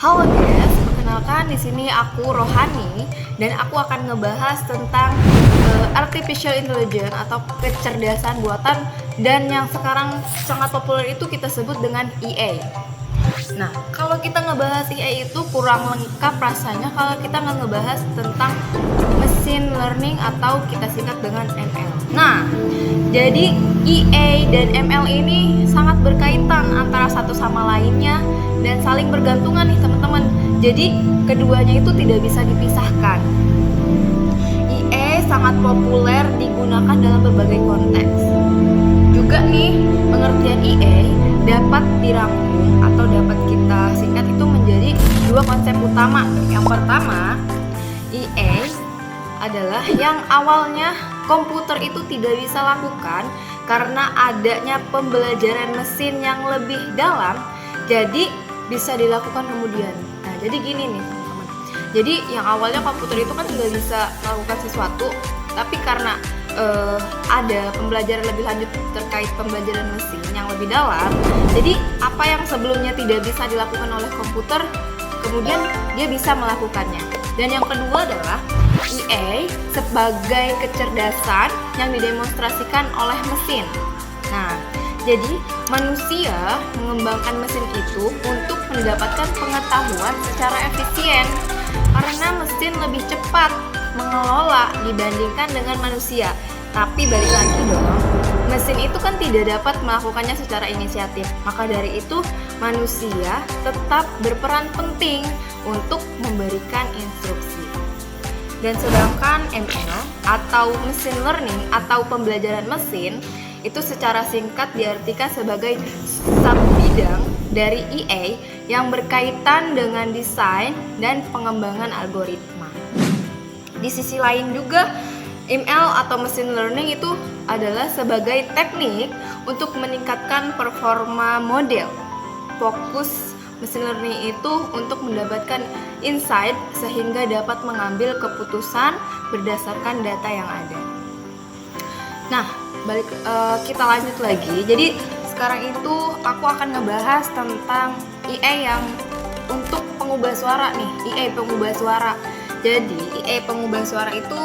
Halo guys, perkenalkan di sini aku Rohani dan aku akan ngebahas tentang artificial intelligence atau kecerdasan buatan dan yang sekarang sangat populer itu kita sebut dengan EA. Nah, kalau kita ngebahas EA itu kurang lengkap rasanya kalau kita nggak ngebahas tentang machine learning atau kita singkat dengan ML. Nah, jadi EA dan ML ini sangat berkaitan antara satu sama lainnya dan saling bergantungan nih teman-teman. Jadi keduanya itu tidak bisa dipisahkan. EA sangat populer digunakan dalam berbagai konteks. Juga nih pengertian EA dapat dirangkum atau dapat kita singkat itu menjadi dua konsep utama. Yang pertama, EA adalah yang awalnya komputer itu tidak bisa lakukan karena adanya pembelajaran mesin yang lebih dalam, jadi bisa dilakukan kemudian. Nah, jadi gini nih teman-teman. Jadi yang awalnya komputer itu kan tidak bisa melakukan sesuatu, tapi karena ada pembelajaran lebih lanjut terkait pembelajaran mesin yang lebih dalam, jadi apa yang sebelumnya tidak bisa dilakukan oleh komputer, kemudian dia bisa melakukannya. Dan yang kedua adalah EA sebagai kecerdasan yang didemonstrasikan oleh mesin. Nah, jadi manusia mengembangkan mesin itu untuk mendapatkan pengetahuan secara efisien karena mesin lebih cepat mengelola dibandingkan dengan manusia. Tapi balik lagi dong, mesin itu kan tidak dapat melakukannya secara inisiatif. Maka dari itu manusia tetap berperan penting untuk memberikan instruksi. Dan sedangkan ML atau machine learning atau pembelajaran mesin itu secara singkat diartikan sebagai subbidang dari EA yang berkaitan dengan desain dan pengembangan algoritma. Di sisi lain juga ML atau machine learning itu adalah sebagai teknik untuk meningkatkan performa model. Fokus machine learning itu untuk mendapatkan insight sehingga dapat mengambil keputusan berdasarkan data yang ada. Nah, kita lanjut lagi. Jadi sekarang itu aku akan ngebahas tentang EA yang untuk pengubah suara nih, EA pengubah suara. Jadi EA pengubah suara itu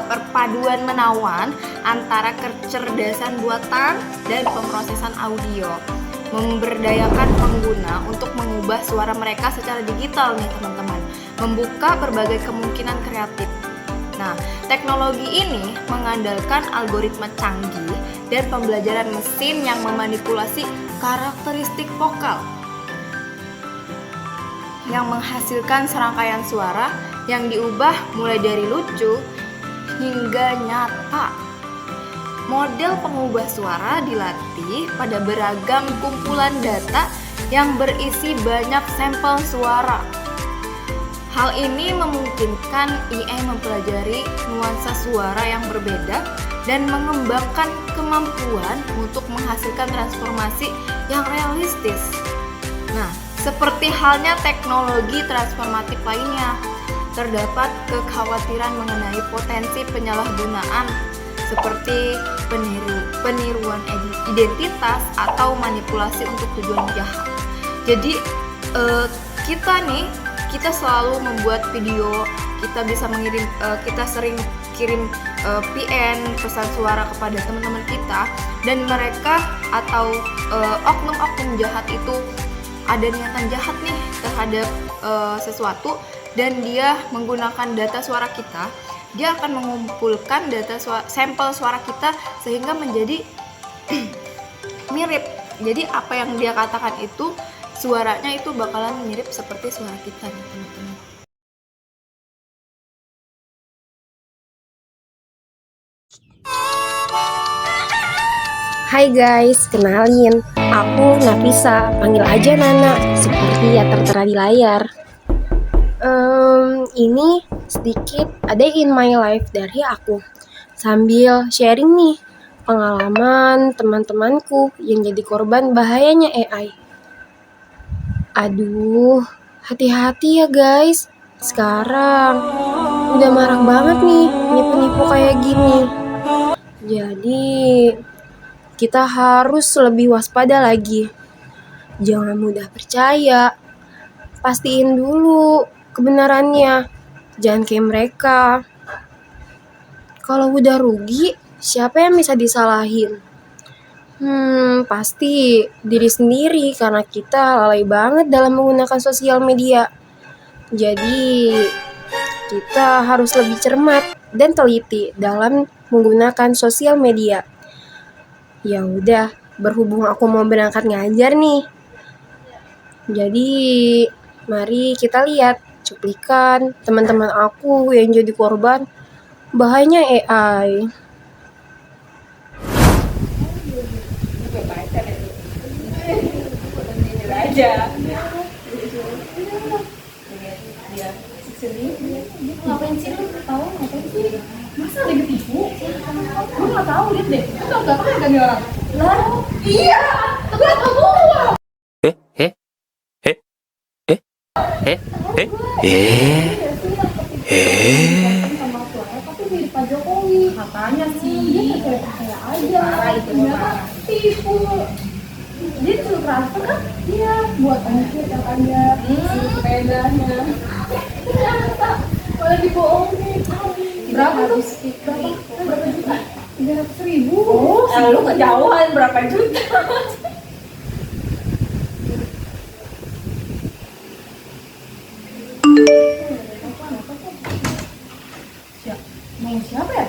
perpaduan menawan antara kecerdasan buatan dan pemrosesan audio, memberdayakan pengguna untuk mengubah suara mereka secara digital nih teman-teman, membuka berbagai kemungkinan kreatif. Nah, teknologi ini mengandalkan algoritma canggih dan pembelajaran mesin yang memanipulasi karakteristik vokal yang menghasilkan serangkaian suara yang diubah mulai dari lucu hingga nyata. Model pengubah suara dilatih pada beragam kumpulan data yang berisi banyak sampel suara. Hal ini memungkinkan EA mempelajari nuansa suara yang berbeda dan mengembangkan kemampuan untuk menghasilkan transformasi yang realistis. Nah, seperti halnya teknologi transformatif lainnya, terdapat kekhawatiran mengenai potensi penyalahgunaan seperti peniruan identitas atau manipulasi untuk tujuan jahat. Jadi kita selalu membuat video, kita bisa mengirim, kita sering kirim PN pesan suara kepada teman-teman kita, dan mereka atau oknum-oknum jahat itu ada niatan jahat nih terhadap sesuatu, dan dia menggunakan data suara kita. Dia akan mengumpulkan sampel suara kita sehingga menjadi mirip. Jadi apa yang dia katakan itu suaranya itu bakalan mirip seperti suara kita nih teman-teman. Hai guys, kenalin, aku Nafisa, panggil aja Nana, seperti yang tertera di layar. Ini sedikit ada in my life dari aku, sambil sharing nih pengalaman teman-temanku yang jadi korban bahayanya AI. Aduh, hati-hati ya guys, sekarang udah marak banget nih nipu-nipu kayak gini. Jadi kita harus lebih waspada lagi. Jangan mudah percaya. pastiin dulu kebenarannya. Jangan kayak mereka. Kalau udah rugi, siapa yang bisa disalahin? Pasti diri sendiri karena kita lalai banget dalam menggunakan sosial media. Jadi, kita harus lebih cermat dan teliti dalam menggunakan sosial media. Ya udah, berhubung aku mau berangkat ngajar nih. Jadi, mari kita lihat cuplikan teman-teman aku yang jadi korban bahayanya AI. Ngapain sih lu tahu ngapain sih? Masa ada ketipu? Gue nggak tahu, lihat deh. Itu nggak tahu kan nih orang. Lah, iya. Tapi apa gua? Eh, eh, eh, eh, eh, eh, eh, Sama suara tapi mirip Pak Jokowi. Katanya sih. Dia percaya aja. Ternyata tipu. Dia disuruh transfer kan? Iya, buat ongkir katanya. Sepedanya. Ternyata malah dibohongin. Berapa tuh? Berapa juta? 300.000. Oh, lu kejauhan berapa juta? Mau siapa ya?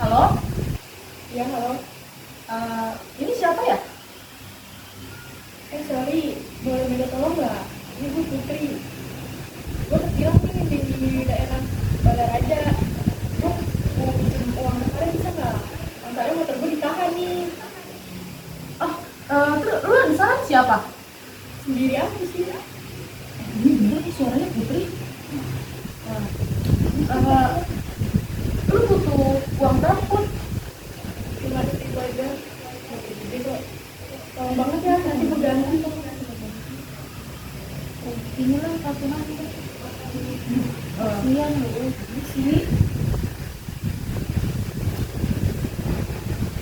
Halo? Ya, halo. Ini siapa ya? Sorry, boleh minta tolong nggak? Ini gue Putri. Gue terkilang nih di daerah Balaraja. Gue mau pinjam uang kemarin bisa nggak? Soalnya motor gue ditahan nih. Terus lu di sana siapa? Sendiri aja sih. Ini bener nih suaranya Putri. Lu butuh uang berapa? Cuma ada 3 aja. Jadi kok tolong banget ya, nanti gue ganti. Ini lah satu nanti. Iya lu sini.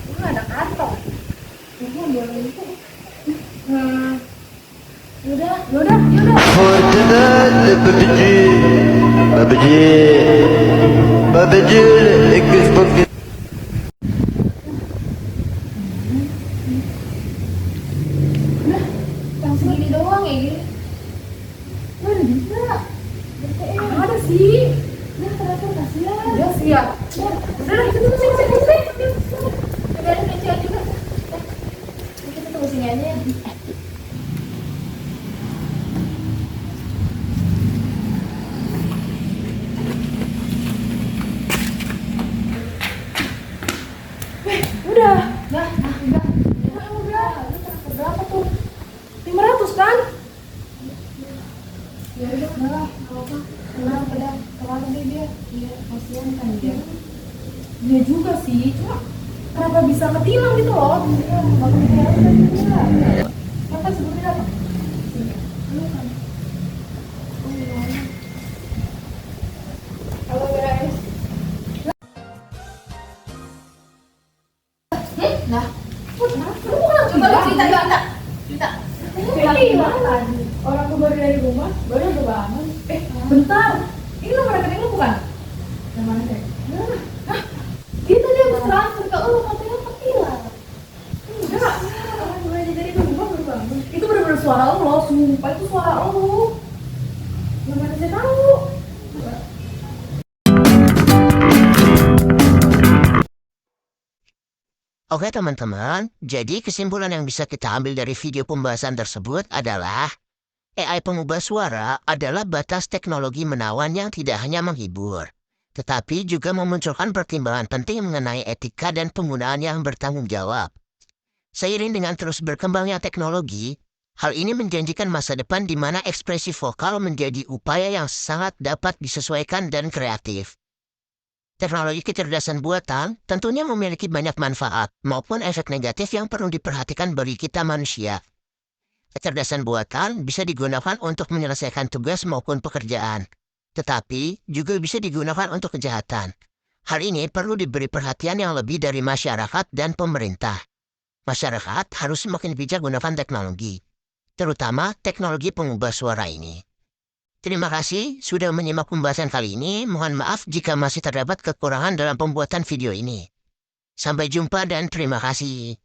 Lu nggak ada kantong. Gue boleh itu. Yaudah. Fortunate Babajil, ikut pocket. Yang segini doang ya gini. Lu ada bisa. Ada sih. Ya ternyata kasihan. Ya siap. Udah lah, kita sini. Udah ada kecil juga. Kita tunggu sini aja ya. Udah. Berapa tuh? 500 kan? Ya udah, enggak apa-apa. Tenang, pedang. Kemana dia? Iya, kasihan kan dia. Dia juga sih, cuma kenapa bisa ketilang gitu loh? Iya, bakal ketilang kan juga. Apa sebetulnya apa? Halo guys. Nah, coba lu cerita. Ini gimana? Orang gue baru dari rumah, baru udah bangun. Bentar. Ini nomor rekening lu bukan? Yang mana deh? Hah? Dia tadi habis transfer ke lu, katanya ketilang. Enggak, orang gue aja dari rumah baru bangun. Itu bener-bener suara lu loh, sumpah itu suara lu. Gimana saya tahu? Oke teman-teman, jadi kesimpulan yang bisa kita ambil dari video pembahasan tersebut adalah AI pengubah suara adalah batas teknologi menawan yang tidak hanya menghibur, tetapi juga memunculkan pertimbangan penting mengenai etika dan penggunaan yang bertanggung jawab. Seiring dengan terus berkembangnya teknologi, hal ini menjanjikan masa depan di mana ekspresi vokal menjadi upaya yang sangat dapat disesuaikan dan kreatif. Teknologi kecerdasan buatan tentunya memiliki banyak manfaat maupun efek negatif yang perlu diperhatikan bagi kita manusia. Kecerdasan buatan bisa digunakan untuk menyelesaikan tugas maupun pekerjaan, tetapi juga bisa digunakan untuk kejahatan. Hal ini perlu diberi perhatian yang lebih dari masyarakat dan pemerintah. Masyarakat harus semakin bijak gunakan teknologi, terutama teknologi pengubah suara ini. Terima kasih sudah menyimak pembahasan kali ini. Mohon maaf jika masih terdapat kekurangan dalam pembuatan video ini. Sampai jumpa dan terima kasih.